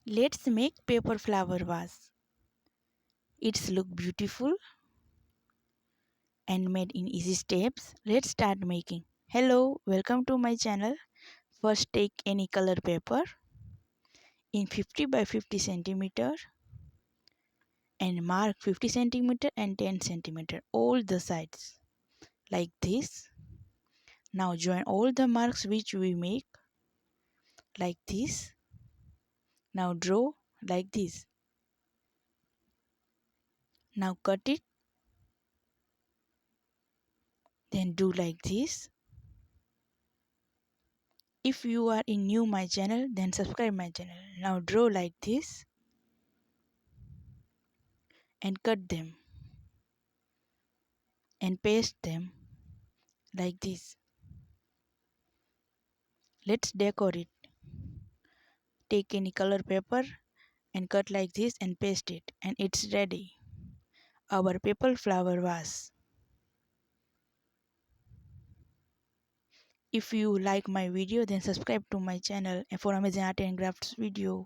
Let's make paper flower vase. It's look beautiful and made in easy steps. Let's start making. Hello, welcome to my channel. First take any color paper in 50 by 50 centimeter and mark 50 centimeter and 10 centimeter all the sides like this. Now join all the marks which we make like this. Now draw like this. Now cut it. Then do like this. If you are in new my channel, then subscribe my channel. Now draw like this and cut them and paste them like this. Let's decorate it. Take any color paper and cut like this and paste it, and it's ready. Our paper flower vase. If you like my video, then subscribe to my channel for amazing art and crafts video.